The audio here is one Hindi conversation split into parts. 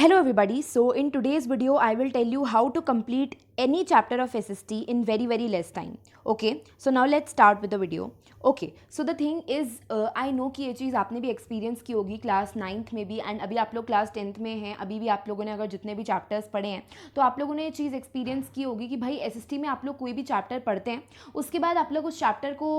Hello everybody. So in today's video I will tell you how to complete any chapter of SST in very less time. Okay, so now let's start with the video. Okay, so the thing is I know कि ये चीज़ आपने भी एक्सपीरियंस की होगी क्लास 9th में भी एंड अभी आप लोग क्लास 10th में हैं. अभी भी आप लोगों ने अगर जितने भी चैप्टर्स पढ़े हैं तो आप लोगों ने ये चीज़ एक्सपीरियंस की होगी कि भाई SST में आप लोग कोई भी चैप्टर पढ़ते हैं उसके बाद आप लोग उस चैप्टर को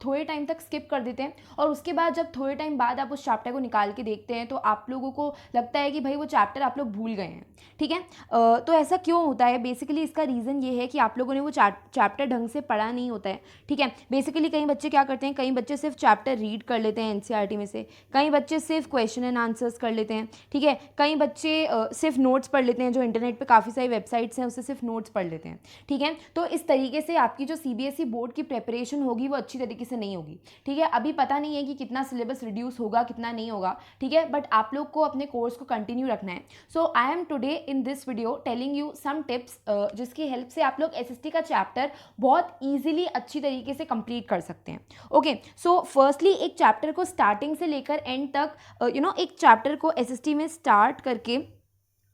थोड़े टाइम तक स्किप कर देते हैं और उसके बाद जब थोड़े टाइम बाद आप उस चैप्टर को निकाल के देखते हैं तो आप लोगों को लगता है कि भाई वो चैप्टर आप लोग भूल गए हैं. ठीक है, तो ऐसा क्यों होता है? बेसिकली इसका रीज़न ये है कि आप लोगों ने वो चैप्टर ढंग से पढ़ा नहीं होता है. ठीक है, बेसिकली कई बच्चे क्या करते हैं, कई बच्चे सिर्फ चैप्टर रीड कर लेते हैं एनसीईआरटी में से, कई बच्चे सिर्फ क्वेश्चन एंड आंसर्स कर लेते हैं. ठीक है, कई बच्चे सिर्फ नोट्स पढ़ लेते हैं, जो इंटरनेट पे काफ़ी सारी वेबसाइट्स हैं उससे सिर्फ नोट्स पढ़ लेते हैं. ठीक है, तो इस तरीके से आपकी जो सीबीएसई बोर्ड की प्रिपरेशन होगी वो अच्छी तरीके से नहीं होगी. ठीक है, अभी पता नहीं है कि कितना सिलेबस रिड्यूस होगा कितना नहीं होगा. ठीक है, बट आप लोग को अपने कोर्स को कंटिन्यू रखना है. So I am today in this video telling you some tips जिसकी हेल्प से आप लोग एसएसटी का चैप्टर बहुत ईजिली अच्छी तरीके से कंप्लीट कर सकते हैं. ओके, सो फर्स्टली एक चैप्टर को स्टार्टिंग से लेकर एंड तक एक चैप्टर को एसएसटी में स्टार्ट करके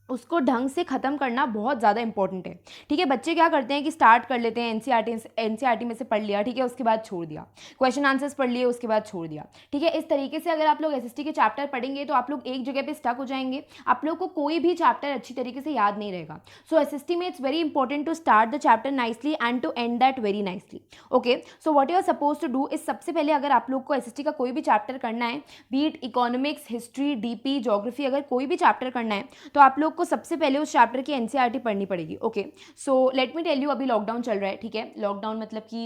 उसको ढंग से ख़त्म करना बहुत ज़्यादा इंपॉर्टेंट है. ठीक है, बच्चे क्या करते हैं कि स्टार्ट कर लेते हैं एनसीईआरटी में से पढ़ लिया. ठीक है, उसके बाद छोड़ दिया, क्वेश्चन आंसर्स पढ़ लिए उसके बाद छोड़ दिया. ठीक है, इस तरीके से अगर आप लोग एसएसटी के चैप्टर पढ़ेंगे तो आप लोग एक जगह पे स्टक हो जाएंगे, आप लोग को कोई भी चैप्टर अच्छी तरीके से याद नहीं रहेगा. सो एसएसटी में it's very important to start the chapter nicely and to end that very nicely. Okay, so what you are suppose to do is, सबसे पहले अगर आप लोग को एसएसटी का कोई भी चैप्टर करना है, be it economics, history, DP, geography, अगर कोई भी चैप्टर करना है तो आप लोग को सबसे पहले उस चैप्टर की एनसीईआरटी पढ़नी पड़ेगी. Okay, so let me tell you, अभी लॉकडाउन चल रहा है. ठीक है, लॉकडाउन मतलब कि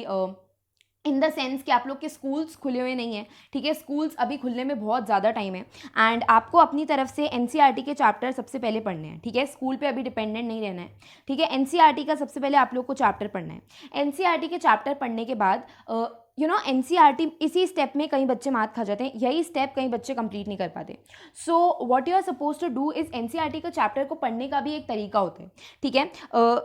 इन द सेंस कि आप लोग के स्कूल्स खुले हुए नहीं हैं. ठीक है, स्कूल्स अभी खुलने में बहुत ज़्यादा टाइम है एंड आपको अपनी तरफ से एनसीईआरटी के चैप्टर सबसे पहले पढ़ने हैं. ठीक है, स्कूल पे अभी डिपेंडेंट नहीं रहना है. ठीक है, एनसीईआरटी का सबसे पहले आप लोग को चैप्टर पढ़ना है. एनसीईआरटी के चैप्टर पढ़ने के बाद एनसीईआरटी इसी स्टेप में कई बच्चे मात खा जाते हैं, यही स्टेप कई बच्चे कंप्लीट नहीं कर पाते. So what you are suppose to do is, NCERT का चैप्टर को पढ़ने का भी एक तरीका होता है. ठीक है,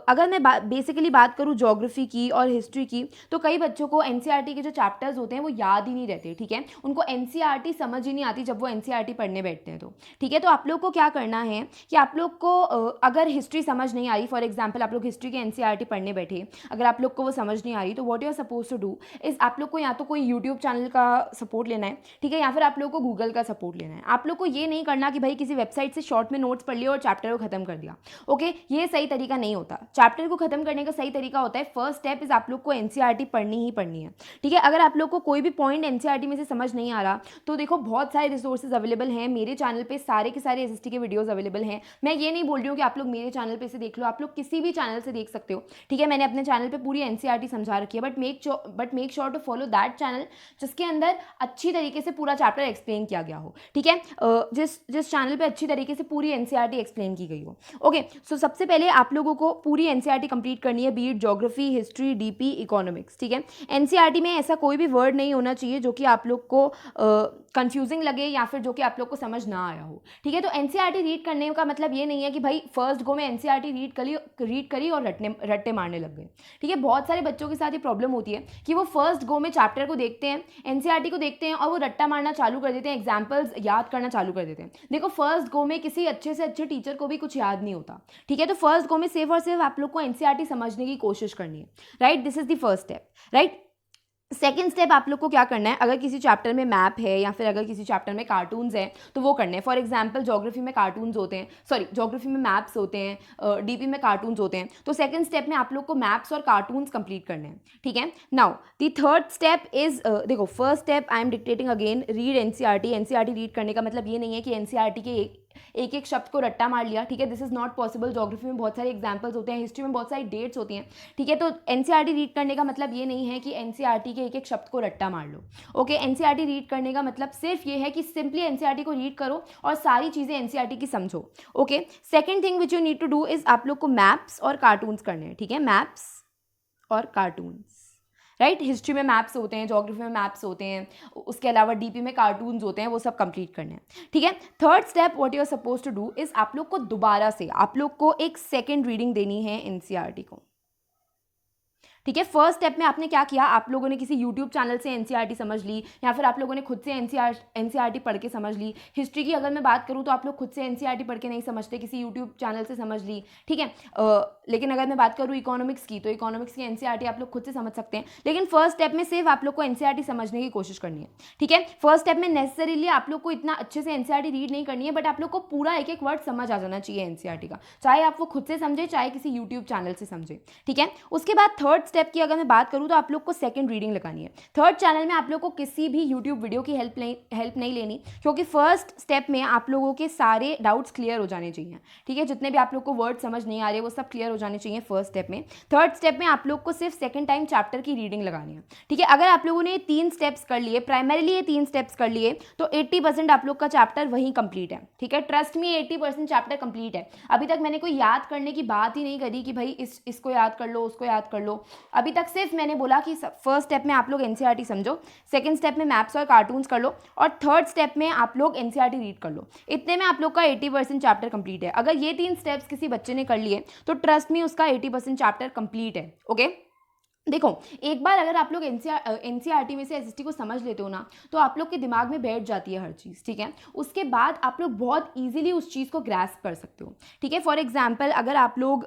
अगर मैं बेसिकली बात करूँ ज्योग्राफी की और हिस्ट्री की तो कई बच्चों को एनसीईआरटी के जो चैप्टर्स होते हैं वो याद ही नहीं रहते. ठीक है, उनको एनसीईआरटी समझ ही नहीं आती जब वो एनसीईआरटी पढ़ने बैठते हैं तो. ठीक है, तो आप लोग को क्या करना है कि आप लोग को अगर हिस्ट्री समझ नहीं आ रही, फॉर एग्जाम्पल आप लोग हिस्ट्री के एनसीईआरटी पढ़ने बैठे, अगर आप लोग को वो समझ नहीं आ रही तो what you are suppose to do is, आप लोग को या तो कोई यूट्यूब चैनल का सपोर्ट लेना है. ठीक है, या फिर आप लोग को गूगल का सपोर्ट लेना है. आप लोग को ये नहीं करना कि भाई किसी वेबसाइट से शॉर्ट में नोट्स पढ़ लिया और चैप्टर को खत्म कर दिया. ओके, ये सही तरीका नहीं होता. चैप्टर को खत्म करने का सही तरीका होता है, फर्स्ट स्टेप इज आप लोग को एनसीईआरटी पढ़नी ही पढ़नी है. ठीक है, अगर आप लोग को कोई भी पॉइंट एनसीईआरटी में से समझ नहीं आ रहा तो देखो बहुत सारे रिसोर्सेज अवेलेबल हैं मेरे चैनल पे, सारे के सारे एसएसटी के वीडियोस अवेलेबल हैं. मैं ये नहीं बोल रही हूँ कि आप लोग मेरे चैनल पे से देख लो, आप लोग किसी भी चैनल से देख सकते हो. ठीक है, मैंने अपने चैनल पे पूरी एनसीईआरटी समझा रखी है, but make sure to follow that channel जिसके अंदर अच्छी तरीके से पूरा चैप्टर एक्सप्लेन किया गया हो. ठीक है, जिस चैनल पे अच्छी तरीके से पूरी एनसीईआरटी एक्सप्लेन की गई हो. ओके, सो सबसे पहले आप लोगों को पूरी एनसीईआरटी कंप्लीट करनी है, be it geography, history, DP, economics. ठीक है, एनसीईआरटी में ऐसा कोई भी वर्ड नहीं होना चाहिए जो कि आप लोग को कंफ्यूजिंग लगे या फिर जो कि आप लोग को समझ ना आया हो. ठीक है, तो एनसीईआरटी रीड करने का मतलब ये नहीं है कि भाई फर्स्ट गो में एनसीईआरटी रीड करी और रट्टे मारने लग गए. ठीक है, बहुत सारे बच्चों के साथ ये प्रॉब्लम होती है कि वो फर्स्ट गो में चैप्टर को देखते हैं, एनसीईआरटी को देखते हैं और वो रट्टा मारना चालू कर देते हैं, एग्जाम्पल्स याद करना चालू कर देते हैं. देखो फर्स्ट गो में किसी अच्छे से अच्छे टीचर को भी कुछ याद नहीं होता. ठीक है, तो फर्स्ट गो में सिर्फ और सिर्फ आप लोग को एनसीईआरटी समझने की कोशिश करनी है. Right, this is the first step. Right, second step आप लोग को क्या करना है, अगर किसी चैप्टर में मैप है या फिर अगर किसी चैप्टर में कार्टून्स हैं तो वो करने हैं. फॉर एग्जांपल ज्योग्राफी में कार्टून्स होते हैं, ज्योग्राफी में मैप्स होते हैं, डीपी में कार्टून्स होते हैं. तो सेकंड स्टेप में आप लोग को मैप्स और कार्टून्स कंप्लीट करने हैं. ठीक है, now the third step is, देखो first step I am dictating again, read NCERT. NCERT read करने का मतलब ये नहीं है कि एनसीईआरटी के एक एक शब्द को रट्टा मार लिया. ठीक है, this is not possible. Geography में बहुत सारे एग्जाम्पल्स होते हैं, हिस्ट्री में बहुत सारी डेट्स होती हैं. ठीक है, तो एनसीईआरटी रीड करने का मतलब ये नहीं है कि एनसीईआरटी के एक एक शब्द को रट्टा मार लो. ओके, एनसीईआरटी रीड करने का मतलब सिर्फ ये है कि सिंपली एनसीईआरटी को रीड करो और सारी चीज़ें एनसीईआरटी की समझो. Okay, second thing which you need to do is, आप लोग को मैप्स और कार्टून्स करने हैं. ठीक है, मैप्स और कार्टून्स. राइट, हिस्ट्री में मैप्स होते हैं, ज्योग्राफी में मैप्स होते हैं, उसके अलावा डीपी में कार्टून्स होते हैं, वो सब कंप्लीट करने हैं. ठीक है, third step what you are suppose to do is, आप लोग को दोबारा से आप लोग को एक सेकेंड रीडिंग देनी है एनसीईआरटी को. ठीक है, फर्स्ट स्टेप में आपने क्या किया, आप लोगों ने किसी यूट्यूब चैनल से एनसीईआरटी समझ ली, या फिर आप लोगों ने खुद से एनसीईआरटी पढ़ के समझ ली। हिस्ट्री की अगर मैं बात करूँ तो आप लोग खुद से एनसीईआरटी पढ़ के नहीं समझते, किसी यूट्यूब चैनल से समझ ली, ठीक है। लेकिन अगर मैं बात करूँ इकोनॉमिक्स की, तो इकोनॉमिक्स की एनसीईआरटी आप लोग खुद से समझ सकते हैं, लेकिन फर्स्ट स्टेप में सिर्फ आप लोग को एनसीईआरटी समझने की कोशिश करनी है, ठीक है। फर्स्ट स्टेप में नेसेसरीली आप लोग को इतना अच्छे से एनसीईआरटी रीड नहीं करनी है, बट आप लोग को पूरा एक एक वर्ड समझ आ जाना चाहिए एनसीईआरटी का, चाहे आप वो खुद से समझे चाहे किसी यूट्यूब चैनल से समझे, ठीक है। उसके बाद थर्ड स्टेप की अगर मैं बात करूँ तो आप लोग को सेकंड रीडिंग लगानी है। थर्ड चैनल में आप लोग को किसी भी यूट्यूब वीडियो की हेल्प नहीं लेनी, क्योंकि फर्स्ट स्टेप में आप लोगों के सारे डाउट्स क्लियर हो जाने चाहिए, ठीक है। जितने भी आप लोग को वर्ड समझ नहीं आ रहे वो सब क्लियर हो जाने चाहिए फर्स्ट स्टेप में। थर्ड स्टेप में आप लोग को सिर्फ सेकंड टाइम चैप्टर की रीडिंग लगानी है, ठीक है। अगर आप लोगों ने 3 स्टेप्स कर लिए, प्राइमरीली ये 3 स्टेप्स कर लिए, तो 80% आप लोग का चैप्टर वहीं कंप्लीट है, ठीक है। ट्रस्ट मी 80% चैप्टर कंप्लीट है। अभी तक मैंने कोई याद करने की बात ही नहीं करी कि भाई इसको याद कर लो, उसको याद कर लो। अभी तक सिर्फ मैंने बोला कि फर्स्ट स्टेप में आप लोग एनसीईआरटी समझो, सेकंड स्टेप में मैप्स और कार्टून्स कर लो, और थर्ड स्टेप में आप लोग एनसीईआरटी रीड कर लो। इतने में आप लोग का 80% चैप्टर कंप्लीट है। अगर ये 3 स्टेप्स किसी बच्चे ने कर लिए तो ट्रस्ट मी उसका 80% चैप्टर कंप्लीट है, ओके। देखो, एक बार अगर आप लोग एनसीईआरटी में से एसएसटी को समझ लेते हो ना, तो आप लोग के दिमाग में बैठ जाती है हर चीज़, ठीक है। उसके बाद आप लोग बहुत इजीली उस चीज़ को ग्रैस्प कर सकते हो, ठीक है। फॉर एग्जांपल, अगर आप लोग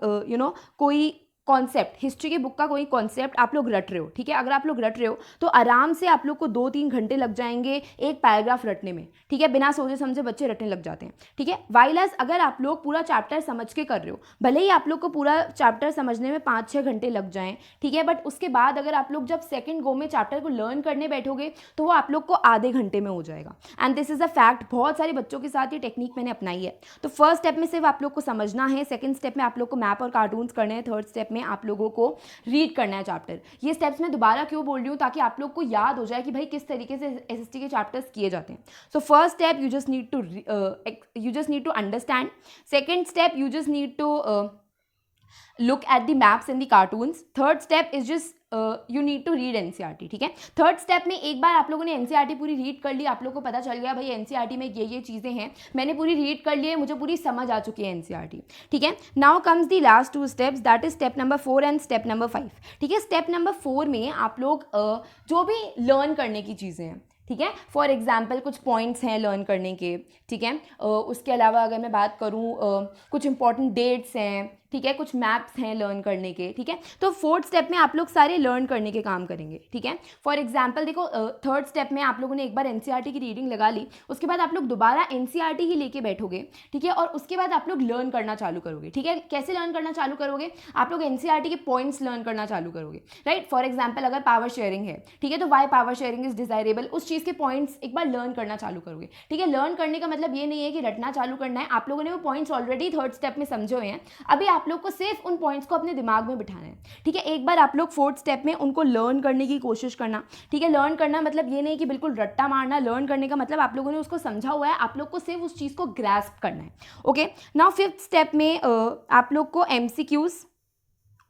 कोई कॉन्सेप्ट, हिस्ट्री की बुक का कोई कॉन्सेप्ट आप लोग रट रहे हो, ठीक है। अगर आप लोग रट रहे हो तो आराम से आप लोग को 2-3 घंटे लग जाएंगे एक पैराग्राफ रटने में, ठीक है। बिना सोचे समझे बच्चे रटने लग जाते हैं, ठीक है। वाइलस अगर आप लोग पूरा चैप्टर समझ के कर रहे हो, भले ही आप लोग को पूरा चैप्टर समझने में 5-6 घंटे लग जाएं, ठीक है, बट उसके बाद अगर आप लोग जब सेकंड गो में चैप्टर को लर्न करने बैठोगे तो वो आप लोग को आधे घंटे में हो जाएगा। And this is a fact, बहुत सारे बच्चों के साथ ये टेक्निक मैंने अपनाई है। तो फर्स्ट स्टेप में सिर्फ आप लोग को समझना है, सेकंड स्टेप में आप लोग को मैप और कार्टून्स करने हैं, थर्ड स्टेप में आप लोगों को रीड करना है चैप्टर। ये स्टेप्स मैं दोबारा क्यों बोल रही हूँ, ताकि आप लोग को याद हो जाए कि भाई किस तरीके से एसएसटी के चैप्टर्स किए जाते हैं। So first step you just need to understand, second step you just need to look at the maps and the cartoons, third step is just you need to read NCERT, ठीक है। थर्ड स्टेप में एक बार आप लोगों ने एनसीईआरटी पूरी रीड कर ली, आप लोग को पता चल गया भाई एनसीईआरटी में ये चीज़ें हैं, मैंने पूरी रीड कर ली है, मुझे पूरी समझ आ चुकी है एनसीईआरटी, ठीक है। Now comes the last 2 steps, that is step number 4 and step number 5, ठीक है। स्टेप नंबर 4 में आप लोग जो भी लर्न करने की चीज़ें हैं, ठीक है, फॉर एग्जाम्पल कुछ पॉइंट्स हैं लर्न करने के, ठीक है। उसके अलावा अगर मैं बात करूँ कुछ इंपॉर्टेंट डेट्स हैं, ठीक है, कुछ मैप्स हैं लर्न करने के, ठीक है। तो फोर्थ स्टेप में आप लोग सारे लर्न करने के काम करेंगे, ठीक है। फॉर एग्जाम्पल देखो, थर्ड स्टेप में आप लोगों ने एक बार एनसीईआरटी की रीडिंग लगा ली, उसके बाद आप लोग दोबारा एनसीईआरटी ही लेके बैठोगे, ठीक है, और उसके बाद आप लोग लर्न करना चालू करोगे, ठीक है। कैसे लर्न करना चालू करोगे, आप लोग एनसीईआरटी के पॉइंट्स लर्न करना चालू करोगे, राइट। फॉर एग्जाम्पल अगर पावर शेयरिंग है, ठीक है, तो why power sharing is desirable, उस चीज़ के पॉइंट्स एक बार लर्न करना चालू करोगे, ठीक है। लर्न करने का मतलब ये नहीं है कि रटना चालू करना है, आप लोगों ने वो पॉइंट्स ऑलरेडी थर्ड स्टेप में समझे हुए हैं, अभी आप लोग को सिर्फ उन पॉइंट्स को अपने दिमाग में बिठाना है, ठीक है। एक बार आप लोग फोर्थ स्टेप में उनको लर्न करने की कोशिश करना, ठीक है। लर्न करना मतलब ये नहीं कि बिल्कुल रट्टा मारना, लर्न करने का मतलब आप लोगों ने उसको समझा हुआ है, आप लोग को सिर्फ उस चीज़ को ग्रैस्प करना है, ओके। नाउ फिफ्थ स्टेप में आप लोग को एमसीक्यूज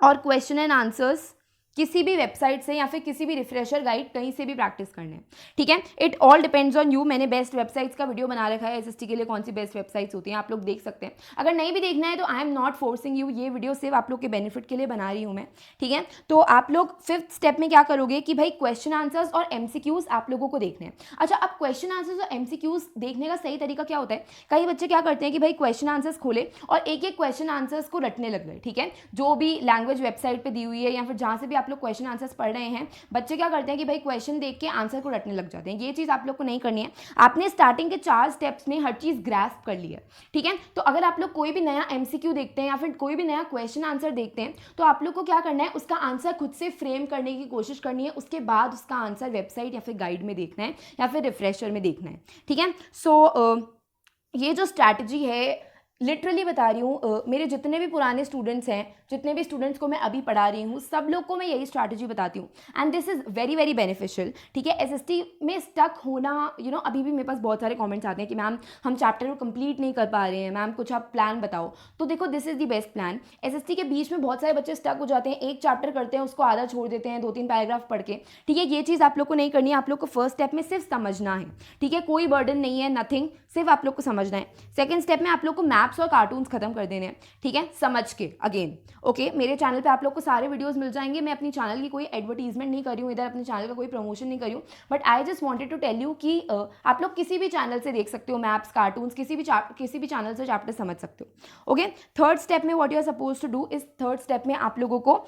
और क्वेश्चन एंड आंसर्स किसी भी वेबसाइट से या फिर किसी भी रिफ्रेशर गाइड कहीं से भी प्रैक्टिस करने हैं, ठीक है। It all depends on you. मैंने बेस्ट वेबसाइट्स का वीडियो बना रखा है एसएसटी के लिए, कौन सी बेस्ट वेबसाइट्स होती हैं आप लोग देख सकते हैं। अगर नहीं भी देखना है तो I am not forcing you, ये वीडियो सिर्फ आप लोग के बेनिफिट के लिए बना रही हूँ मैं, ठीक है। तो आप लोग फिफ्थ स्टेप में क्या करोगे कि भाई क्वेश्चन आंसर्स और एमसीक्यूज आप लोगों को देखने हैं। अच्छा, अब क्वेश्चन आंसर्स और एमसीक्यूज देखने का सही तरीका क्या होता है, कई बच्चे क्या करते हैं कि भाई क्वेश्चन आंसर्स खोले और एक एक क्वेश्चन आंसर्स को रटने लग गए, ठीक है। जो भी लैंग्वेज वेबसाइट पर दी हुई है या फिर जहाँ से भी आप लोग क्वेश्चन आंसर्स पढ़ रहे हैं, बच्चे क्या करते हैं कि भाई क्वेश्चन देख के आंसर को रटने लग जाते हैं। ये चीज़ आप लोग को नहीं करनी है, आपने स्टार्टिंग के 4 स्टेप्स में हर चीज़ ग्रैस्प कर ली है, ठीक है। तो अगर आप लोग कोई भी नया एमसीक्यू देखते हैं या फिर कोई भी नया क्वेश्चन आंसर देखते हैं, तो आप लोग को क्या करना है, उसका आंसर खुद से फ्रेम करने की कोशिश करनी है, उसके बाद उसका आंसर वेबसाइट या फिर गाइड में देखना है या फिर रिफ्रेशर में देखना है, ठीक है। सो ये जो स्ट्रैटेजी है, लिटरली बता रही हूँ, मेरे जितने भी पुराने स्टूडेंट्स हैं, जितने भी स्टूडेंट्स को मैं अभी पढ़ा रही हूँ, सब लोग को मैं यही स्ट्रैटेजी बताती हूँ and this is very very beneficial, ठीक है। एसएसटी में स्टक होना, अभी भी मेरे पास बहुत सारे कमेंट्स आते हैं कि मैम हम चैप्टर को कंप्लीट नहीं कर पा रहे हैं, मैम कुछ आप प्लान बताओ। तो देखो, this is the best plan. SST के बीच में बहुत सारे बच्चे स्टक हो जाते हैं, एक चैप्टर करते हैं, उसको आधा छोड़ देते हैं 2-3 पैराग्राफ पढ़ के, ठीक है। ये चीज़ आप लोग को नहीं करनी है, आप लोग को फर्स्ट स्टेप में सिर्फ समझना है, ठीक है। कोई बर्डन नहीं है, नथिंग, सिर्फ आप लोग को समझना है। सेकंड स्टेप में आप लोग को मैप्स और कार्टून्स खत्म कर देने हैं, ठीक है, समझ के अगेन। ओके, मेरे चैनल पे आप लोग को सारे वीडियोस मिल जाएंगे। मैं अपनी चैनल की कोई एडवर्टीजमेंट नहीं कर रही हूँ इधर, अपने चैनल का कोई प्रमोशन नहीं कर रही हूँ, but I just wanted to tell you कि आप लोग किसी भी चैनल से देख सकते हो, मैप्स, कार्टून्स, किसी भी चैनल से चैप्टर समझ सकते हो। ओके, थर्ड स्टेप में what you are suppose to do इस थर्ड स्टेप में आप लोगों को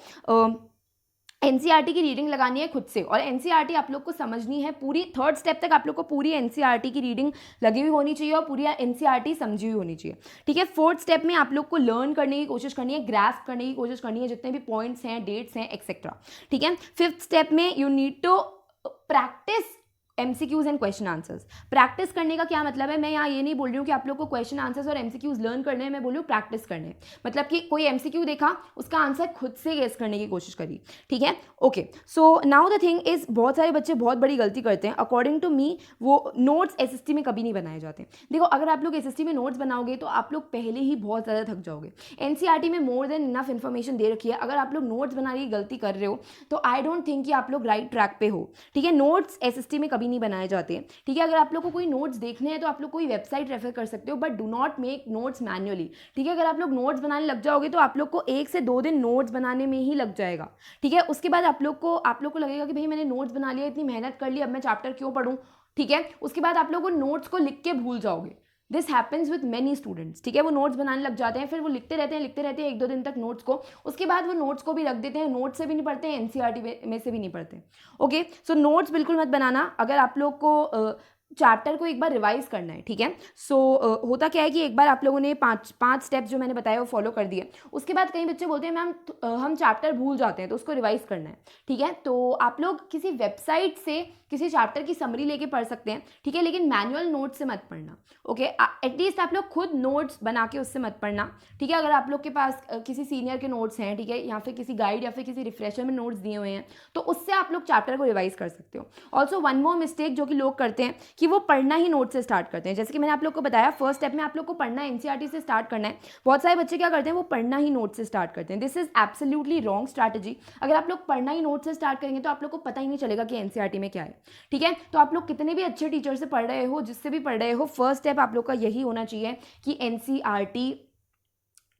एनसीईआरटी की रीडिंग लगानी है खुद से, और एनसीईआरटी आप लोग को समझनी है पूरी। थर्ड स्टेप तक आप लोग को पूरी एनसीईआरटी की रीडिंग लगी हुई होनी चाहिए और पूरी एनसीईआरटी समझी हुई होनी चाहिए, ठीक है। फोर्थ स्टेप में आप लोग को लर्न करने की कोशिश करनी है, ग्रास्प करने की कोशिश करनी है जितने भी पॉइंट्स हैं, डेट्स हैं, एक्सेट्रा, ठीक है। फिफ्थ स्टेप में you need to practice MCQs and question answers. Practice करने का क्या मतलब है, मैं यहाँ ये नहीं बोल रही हूँ कि आप लोग को क्वेश्चन आंसर्स और MCQs लर्न करने हैं, मैं बोल रही हूँ प्रैक्टिस करने। मतलब कि कोई MCQ देखा, उसका आंसर खुद से गेस करने की कोशिश करी, ठीक है। Okay, so now the thing is, बहुत सारे बच्चे बहुत बड़ी गलती करते हैं अकॉर्डिंग टू मी, वो नोट्स SST में कभी नहीं बनाए जाते। देखो, अगर आप लोग SST में नोट्स बनाओगे तो आप लोग पहले ही बहुत ज़्यादा थक जाओगे। NCERT में मोर देन इनफ इन्फॉर्मेशन दे रखी है, अगर आप लोग नोट्स बनाने की गलती कर रहे हो तो आई डोंट थिंक कि आप लोग राइट ट्रैक पे हो, ठीक है। नोट्स SST में कभी नहीं बनाए जाते, ठीक है। अगर आप लोग को कोई नोट्स देखने हैं तो आप लोग कोई वेबसाइट रेफर कर सकते हो, but do not make notes manually, ठीक है। अगर आप लोग नोट्स बनाने लग जाओगे तो आप लोग को 1 से 2 दिन नोट्स बनाने में ही लग जाएगा, ठीक है। उसके बाद आप लोग को लगेगा कि भाई मैंने नोट्स बना लिया, इतनी मेहनत कर ली, अब मैं चैप्टर क्यों पढ़ूं, ठीक है। उसके बाद आप लोग को नोट्स को लिख के भूल जाओगे। This happens with many students, ठीक है। वो नोट्स बनाने लग जाते हैं, फिर वो लिखते रहते हैं 1-2 दिन तक नोट्स को, उसके बाद वो नोट्स को भी रख देते हैं, नोट्स से भी नहीं पढ़ते हैं, एनसीईआरटी में से भी नहीं पढ़ते। ओके, सो नोट्स बिल्कुल मत बनाना अगर आप लोग को चैप्टर को एक बार रिवाइज करना है, ठीक है। सो होता क्या है कि एक बार आप लोगों ने पांच स्टेप्स जो मैंने बताया वो फॉलो कर दिए, उसके बाद कई बच्चे बोलते हैं मैम हम चैप्टर भूल जाते हैं तो उसको रिवाइज करना है, ठीक है। तो आप लोग किसी वेबसाइट से किसी चैप्टर की समरी लेके पढ़ सकते हैं, ठीक है, लेकिन मैनुअल नोट से मत पढ़ना, ओके। एटलीस्ट आप लोग खुद नोट्स बना के उससे मत पढ़ना, ठीक है। अगर आप लोग के पास किसी सीनियर के नोट्स हैं, ठीक है, या फिर किसी गाइड या फिर किसी रिफ्रेशर में नोट्स दिए हुए हैं, तो उससे आप लोग चैप्टर को रिवाइज कर सकते हो। ऑल्सो वन मोर मिस्टेक जो कि लोग करते हैं कि वो पढ़ना ही नोट से स्टार्ट करते हैं। जैसे कि मैंने आप लोग को बताया, फर्स्ट स्टेप में आप लोग को पढ़ना एनसीईआरटी से स्टार्ट करना है। बहुत सारे बच्चे क्या करते हैं, वो पढ़ना ही नोट से स्टार्ट करते हैं। This is absolutely wrong strategy. अगर आप लोग पढ़ना ही नोट से स्टार्ट करेंगे तो आप लोग को पता ही नहीं चलेगा कि एनसीईआरटी में क्या है, ठीक है। तो आप लोग कितने भी अच्छे टीचर से पढ़ रहे हो, जिससे भी पढ़ रहे हो, फर्स्ट स्टेप आप लोग का यही होना चाहिए कि एनसीईआरटी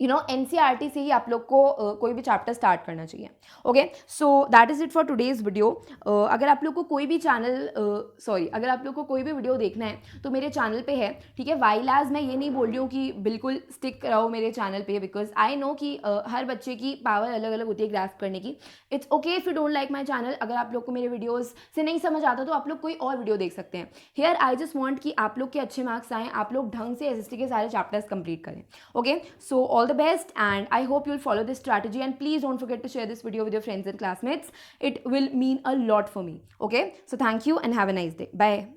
एनसीईआरटी से ही आप लोग को कोई भी चैप्टर स्टार्ट करना चाहिए। Okay, so that is it for today's video. अगर आप लोग को कोई भी अगर आप लोग को कोई भी वीडियो देखना है तो मेरे चैनल पे है, ठीक है। वाइल एज मैं ये नहीं बोल रही हूँ कि बिल्कुल स्टिक रहो मेरे चैनल पे, बिकॉज आई नो कि हर बच्चे की पावर अलग अलग होती है ग्रास्प करने की। It's okay if you don't like my channel. अगर आप लोग को मेरे वीडियोज़ से नहीं समझ आता तो आप लोग कोई और वीडियो देख सकते हैं। हियर आई जस्ट वॉन्ट कि आप लोग के अच्छे मार्क्स आएँ, आप लोग ढंग से SST के सारे चैप्टर्स कंप्लीट करें। Okay, so all the best and I hope you'll follow this strategy, and please don't forget to share this video with your friends and classmates. It will mean a lot for me. Okay, so thank you and have a nice day. Bye.